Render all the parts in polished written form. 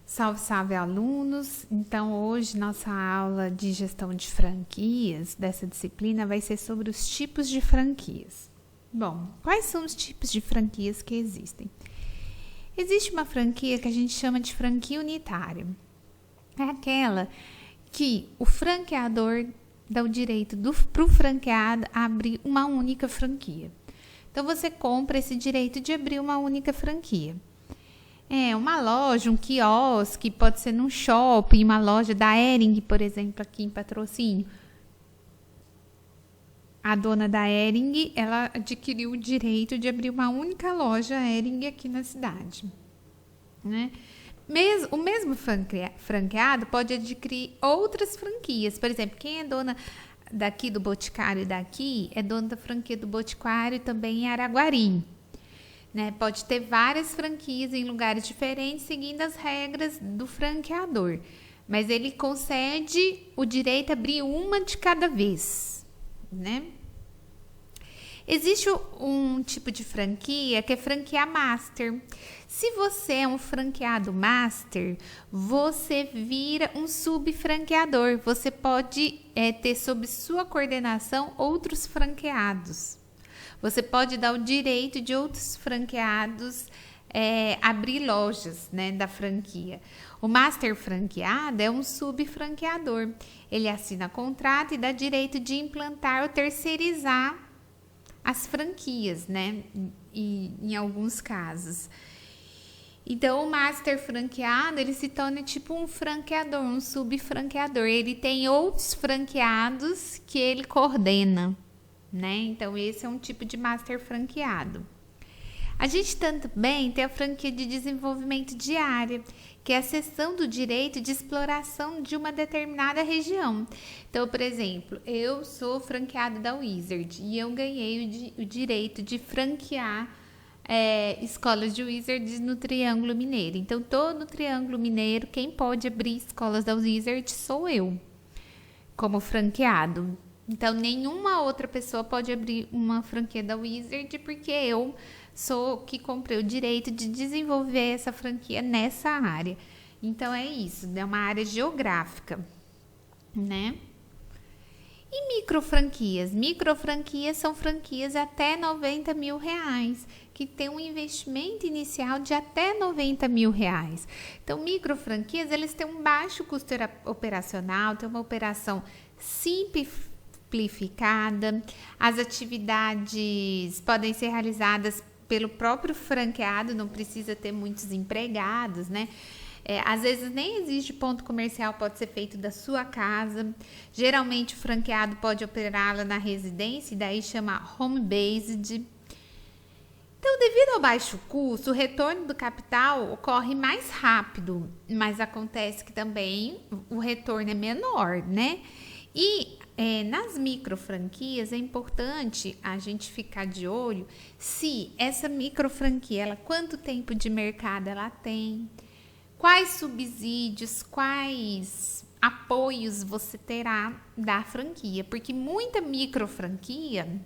Salve, salve, alunos! Então, hoje nossa aula de gestão de franquias dessa disciplina vai ser sobre os tipos de franquias. Bom, quais são os tipos de franquias que existem? Existe uma franquia que a gente chama de franquia unitária. É aquela que o franqueador dá o direito para o franqueado abrir uma única franquia. Então, você compra esse direito de abrir uma única franquia. Uma loja, um quiosque, pode ser num shopping, uma loja da Hering, por exemplo, aqui em Patrocínio. A dona da Hering, ela adquiriu o direito de abrir uma única loja Hering aqui na cidade, né? O mesmo franqueado pode adquirir outras franquias. Por exemplo, quem é dona daqui do Boticário daqui é dona da franquia do Boticário também em Araguari. Né? Pode ter várias franquias em lugares diferentes, seguindo as regras do franqueador. Mas ele concede o direito a abrir uma de cada vez. Né? Existe um tipo de franquia que é franquia master. Se você é um franqueado master, você vira um subfranqueador. Você pode ter sob sua coordenação outros franqueados. Você pode dar o direito de outros franqueados abrir lojas, né, da franquia. O master franqueado é um subfranqueador. Ele assina contrato e dá direito de implantar ou terceirizar as franquias, né, em alguns casos. Então, o master franqueado, ele se torna tipo um franqueador, um subfranqueador. Ele tem outros franqueados que ele coordena. Né? Então, esse é um tipo de master franqueado. A gente também tem a franquia de desenvolvimento de área, que é a cessão do direito de exploração de uma determinada região. Então, por exemplo, eu sou franqueado da Wizard e eu ganhei o direito de franquear escolas de Wizard no Triângulo Mineiro. Então, todo o Triângulo Mineiro, quem pode abrir escolas da Wizard sou eu, como franqueado. Então, nenhuma outra pessoa pode abrir uma franquia da Wizard, porque eu sou que comprei o direito de desenvolver essa franquia nessa área. Então, é isso, é uma área geográfica, né? E microfranquias? Microfranquias são franquias até R$90 mil, que tem um investimento inicial de até R$90 mil. Então, microfranquias, eles têm um baixo custo operacional, tem uma operação simples, simplificada. As atividades podem ser realizadas pelo próprio franqueado, não precisa ter muitos empregados, né? Às vezes nem existe ponto comercial, pode ser feito da sua casa. Geralmente o franqueado pode operá-la na residência, e daí chama home based. Então, devido ao baixo custo, o retorno do capital ocorre mais rápido, mas acontece que também o retorno é menor, né? E nas microfranquias é importante a gente ficar de olho se essa microfranquia, quanto tempo de mercado ela tem, quais subsídios, quais apoios você terá da franquia, porque muita microfranquia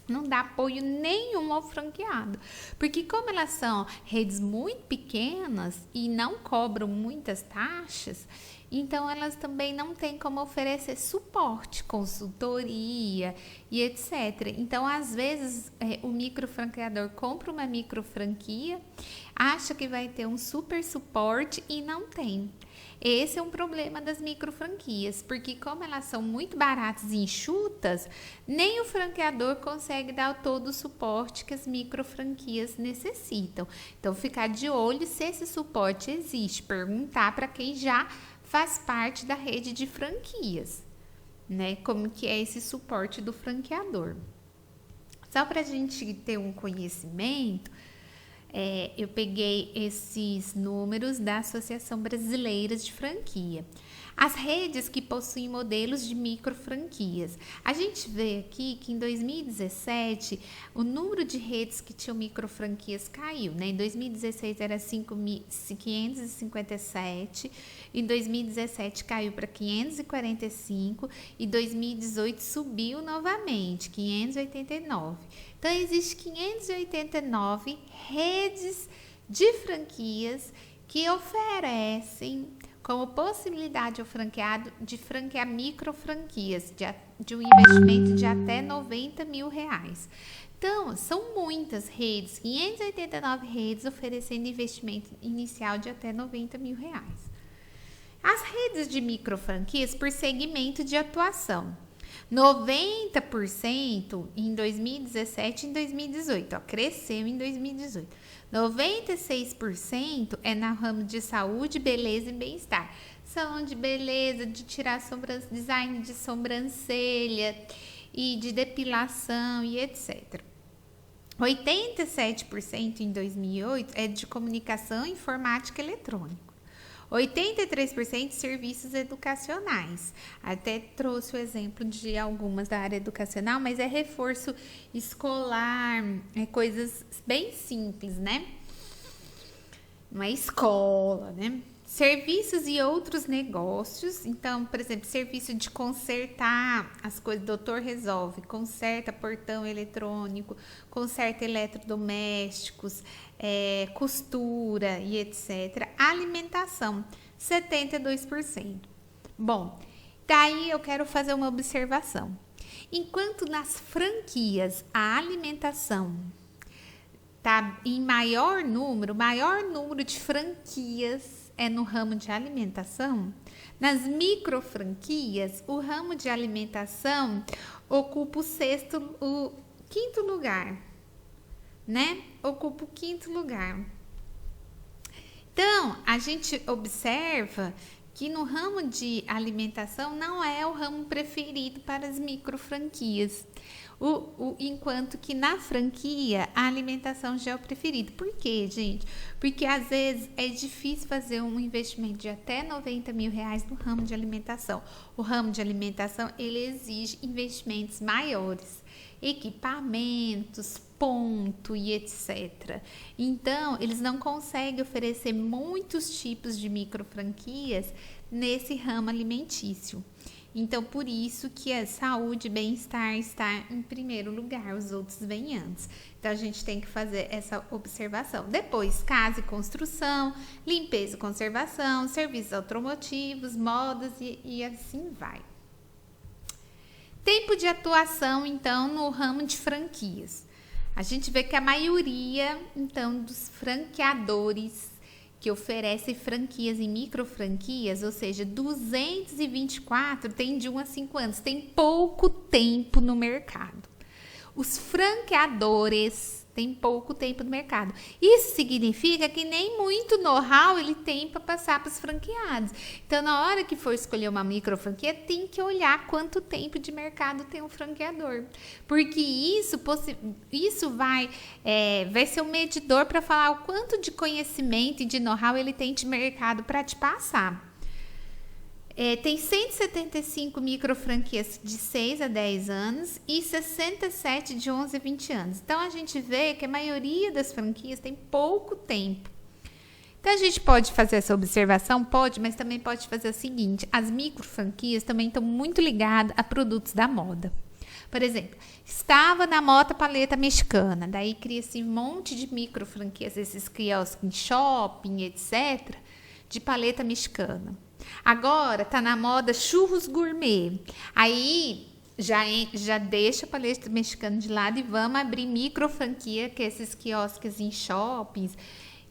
não dá apoio nenhum ao franqueado, porque como elas são redes muito pequenas e não cobram muitas taxas, então elas também não têm como oferecer suporte, consultoria e etc. Então, às vezes, o microfranqueador compra uma microfranquia, acha que vai ter um super suporte e não tem. Esse é um problema das microfranquias, porque como elas são muito baratas e enxutas, nem o franqueador consegue dar todo o suporte que as microfranquias necessitam. Então, ficar de olho se esse suporte existe, perguntar para quem já faz parte da rede de franquias, né? Como que é esse suporte do franqueador. Só para a gente ter um conhecimento, eu peguei esses números da Associação Brasileira de Franquia. As redes que possuem modelos de microfranquias. A gente vê aqui que em 2017 o número de redes que tinham microfranquias caiu, né? Em 2016 era 5.557, em 2017 caiu para 545 e 2018 subiu novamente, 589. Então, existem 589 redes de franquias que oferecem como possibilidade ao franqueado de franquear micro franquias de um investimento de até R$90 mil. Então, são muitas redes, 589 redes oferecendo investimento inicial de até R$90 mil. As redes de micro franquias por segmento de atuação. 90% em 2017 e em 2018, ó, cresceu em 2018. 96% é no ramo de saúde, beleza e bem-estar. Salão de beleza, de tirar design de sobrancelha e de depilação e etc. 87% em 2008 é de comunicação, informática e eletrônico. 83% de serviços educacionais. Até trouxe o exemplo de algumas da área educacional, mas é reforço escolar, é coisas bem simples, né? Não é escola, né? Serviços e outros negócios. Então, por exemplo, serviço de consertar as coisas, doutor resolve, conserta portão eletrônico, conserta eletrodomésticos, costura e etc. Alimentação, 72%. Bom, daí eu quero fazer uma observação. Enquanto nas franquias a alimentação tá em maior número de franquias é no ramo de alimentação, nas micro franquias, o ramo de alimentação ocupa o quinto lugar, né? Ocupa o quinto lugar. Então, a gente observa que no ramo de alimentação não é o ramo preferido para as micro franquias. Enquanto que na franquia a alimentação já é o preferido. Por quê, gente? Porque às vezes é difícil fazer um investimento de até R$90 mil no ramo de alimentação. O ramo de alimentação ele exige investimentos maiores, equipamentos, ponto e etc. Então, eles não conseguem oferecer muitos tipos de micro franquias nesse ramo alimentício. Então, por isso que a saúde e bem-estar está em primeiro lugar, os outros vêm antes. Então, a gente tem que fazer essa observação. Depois, casa e construção, limpeza e conservação, serviços automotivos, modas e assim vai. Tempo de atuação, então, no ramo de franquias. A gente vê que a maioria, então, dos franqueadores que oferecem franquias e micro franquias, ou seja, 224 tem de 1 a 5 anos, tem pouco tempo no mercado. Os franqueadores têm pouco tempo no mercado. Isso significa que nem muito know-how ele tem para passar para os franqueados. Então, na hora que for escolher uma micro franquia, tem que olhar quanto tempo de mercado tem um franqueador. Porque isso vai ser um medidor para falar o quanto de conhecimento e de know-how ele tem de mercado para te passar. Tem 175 micro franquias de 6 a 10 anos e 67 de 11 a 20 anos. Então, a gente vê que a maioria das franquias tem pouco tempo. Então, a gente pode fazer essa observação? Pode, mas também pode fazer o seguinte. As micro franquias também estão muito ligadas a produtos da moda. Por exemplo, estava na moda paleta mexicana. Daí, cria-se um monte de micro franquias, esses quiosques em shopping, etc., de paleta mexicana. Agora tá na moda churros gourmet. Aí já deixa a paleta mexicana de lado e vamos abrir micro franquia, que é esses quiosques em shoppings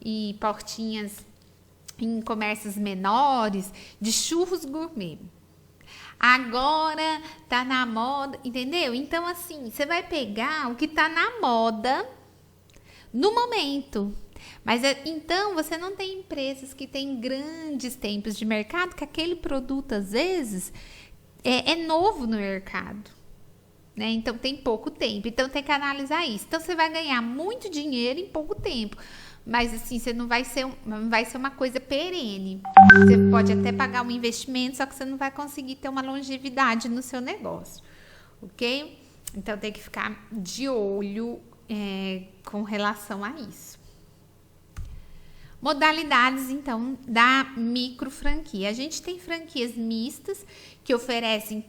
e portinhas em comércios menores de churros gourmet. Agora tá na moda, entendeu? Então assim, você vai pegar o que tá na moda no momento. Mas então você não tem empresas que têm grandes tempos de mercado, que aquele produto às vezes é novo no mercado, né? Então tem pouco tempo, então tem que analisar isso. Então você vai ganhar muito dinheiro em pouco tempo, mas assim você não vai ser uma coisa perene. Você pode até pagar um investimento, só que você não vai conseguir ter uma longevidade no seu negócio, ok? Então tem que ficar de olho com relação a isso. Modalidades, então, da micro franquia. A gente tem franquias mistas que oferecem,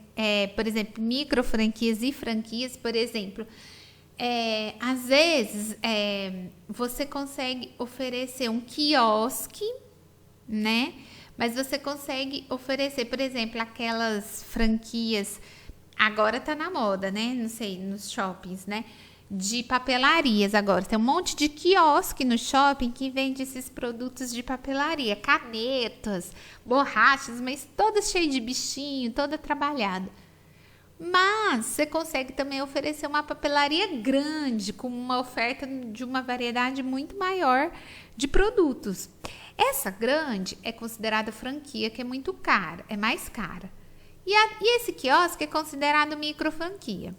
por exemplo, micro franquias e franquias. Por exemplo, às vezes você consegue oferecer um quiosque né? Mas você consegue oferecer, por exemplo, aquelas franquias, agora tá na moda, né? Não sei, nos shoppings, né? De papelarias agora. Tem um monte de quiosque no shopping que vende esses produtos de papelaria. Canetas, borrachas, mas todas cheias de bichinho, toda trabalhada. Mas você consegue também oferecer uma papelaria grande, com uma oferta de uma variedade muito maior de produtos. Essa grande é considerada franquia, que é muito cara, é mais cara. E esse quiosque é considerado micro franquia.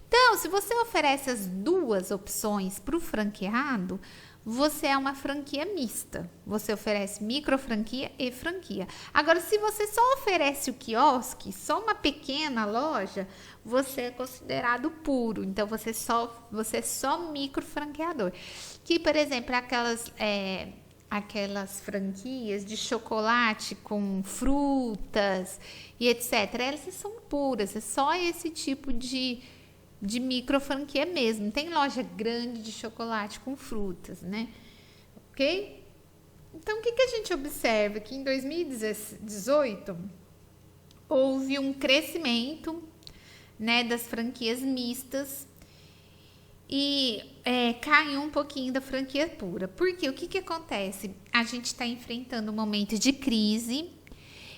Então, se você oferece as duas opções para o franqueado, você é uma franquia mista. Você oferece micro franquia e franquia. Agora, se você só oferece o quiosque, só uma pequena loja, você é considerado puro. Então, você é só micro franqueador. Que, por exemplo, aquelas franquias de chocolate com frutas e etc. Elas são puras. É só esse tipo de micro franquia mesmo. Não tem loja grande de chocolate com frutas, né? Ok? Então, o que a gente observa? Que em 2018 houve um crescimento, né, das franquias mistas e caiu um pouquinho da franquia pura. Porque o que acontece? A gente está enfrentando um momento de crise.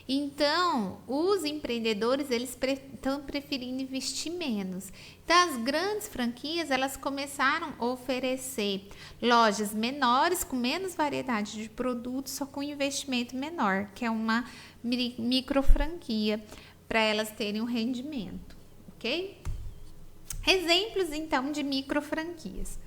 Então, os empreendedores, eles estão preferindo investir menos. Então, as grandes franquias, elas começaram a oferecer lojas menores, com menos variedade de produtos, só com investimento menor, que é uma micro franquia, para elas terem um rendimento, ok? Exemplos, então, de micro franquias.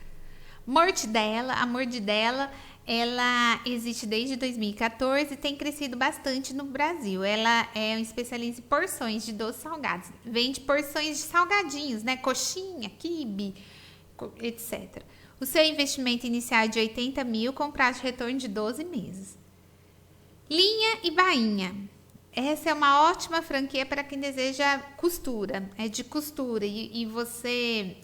A Mordidela, ela existe desde 2014 e tem crescido bastante no Brasil. Ela é um especialista em porções de doces salgados. Vende porções de salgadinhos, né? Coxinha, quibe, etc. O seu investimento inicial é de 80 mil, com prazo de retorno de 12 meses. Linha e Bainha. Essa é uma ótima franquia para quem deseja costura. É de costura e você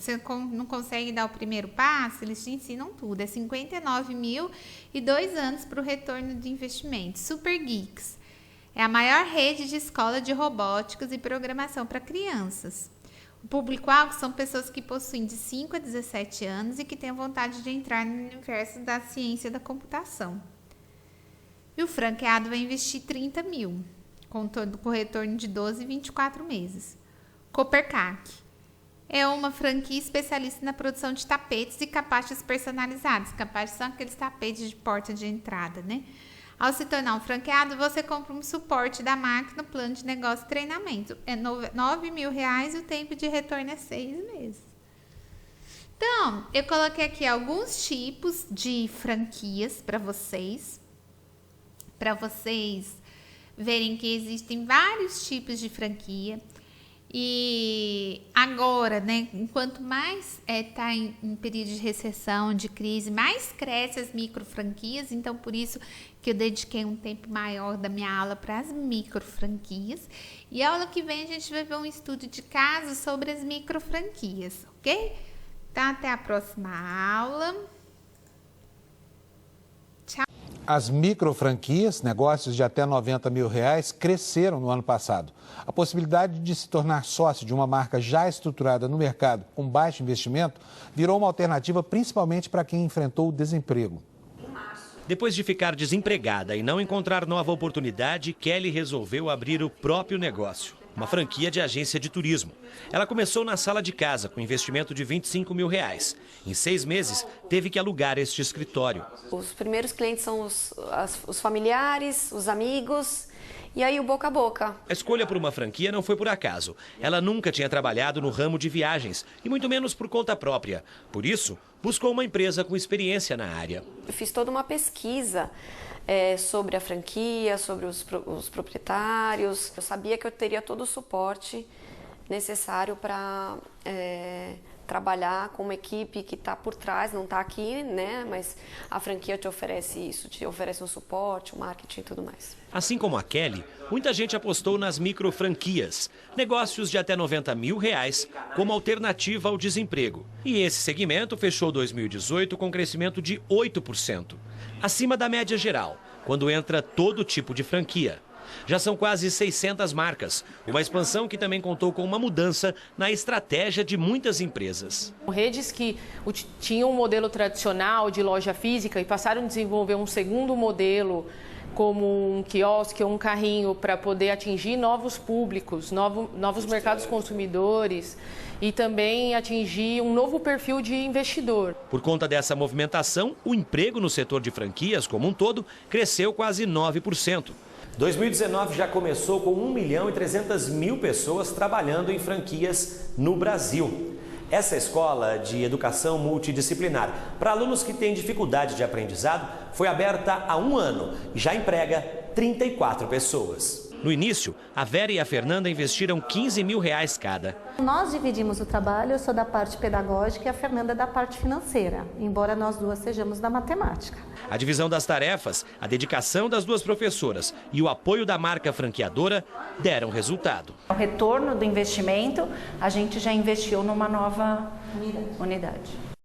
não consegue dar o primeiro passo, eles te ensinam tudo. É 59 mil e 2 anos para o retorno de investimento. Super Geeks. É a maior rede de escola de robóticas e programação para crianças. O público-alvo são pessoas que possuem de 5 a 17 anos e que têm vontade de entrar no universo da ciência da computação. E o franqueado vai investir 30 mil. Com retorno de 12 e 24 meses. Coopercac é uma franquia especialista na produção de tapetes e capaches personalizados. Capaches são aqueles tapetes de porta de entrada, né? Ao se tornar um franqueado, você compra um suporte da máquina, plano de negócio e treinamento. É R$9 mil e o tempo de retorno é 6 meses. Então, eu coloquei aqui alguns tipos de franquias para vocês verem que existem vários tipos de franquia. E agora, né, enquanto mais está em período de recessão, de crise, mais crescem as micro franquias. Então, por isso que eu dediquei um tempo maior da minha aula para as micro franquias. E a aula que vem a gente vai ver um estudo de caso sobre as micro franquias, ok? Então, até a próxima aula. Tchau. As microfranquias, negócios de até R$90 mil, cresceram no ano passado. A possibilidade de se tornar sócio de uma marca já estruturada no mercado com baixo investimento virou uma alternativa principalmente para quem enfrentou o desemprego. Depois de ficar desempregada e não encontrar nova oportunidade, Kelly resolveu abrir o próprio negócio, uma franquia de agência de turismo. Ela começou na sala de casa com investimento de R$25 mil. Em 6 meses, teve que alugar este escritório. Os primeiros clientes são os familiares, os amigos e aí o boca a boca. A escolha por uma franquia não foi por acaso. Ela nunca tinha trabalhado no ramo de viagens e muito menos por conta própria. Por isso, buscou uma empresa com experiência na área. Eu fiz toda uma pesquisa sobre a franquia, sobre os proprietários. Eu sabia que eu teria todo o suporte necessário para trabalhar com uma equipe que está por trás, não está aqui, né? Mas a franquia te oferece isso, te oferece um suporte, um marketing e tudo mais. Assim como a Kelly, muita gente apostou nas micro franquias, negócios de até R$90 mil como alternativa ao desemprego. E esse segmento fechou 2018 com crescimento de 8%, acima da média geral. quando entra todo tipo de franquia. Já são quase 600 marcas, uma expansão que também contou com uma mudança na estratégia de muitas empresas. Redes que tinham um modelo tradicional de loja física e passaram a desenvolver um segundo modelo, como um quiosque ou um carrinho, para poder atingir novos públicos, novos mercados consumidores e também atingir um novo perfil de investidor. Por conta dessa movimentação, o emprego no setor de franquias como um todo cresceu quase 9%. 2019 já começou com 1.300.000 pessoas trabalhando em franquias no Brasil. Essa escola de educação multidisciplinar para alunos que têm dificuldade de aprendizado foi aberta há 1 ano e já emprega 34 pessoas. No início, a Vera e a Fernanda investiram R$15 mil cada. Nós dividimos o trabalho, eu sou da parte pedagógica e a Fernanda da parte financeira, embora nós duas sejamos da matemática. A divisão das tarefas, a dedicação das duas professoras e o apoio da marca franqueadora deram resultado. O retorno do investimento, a gente já investiu numa nova unidade.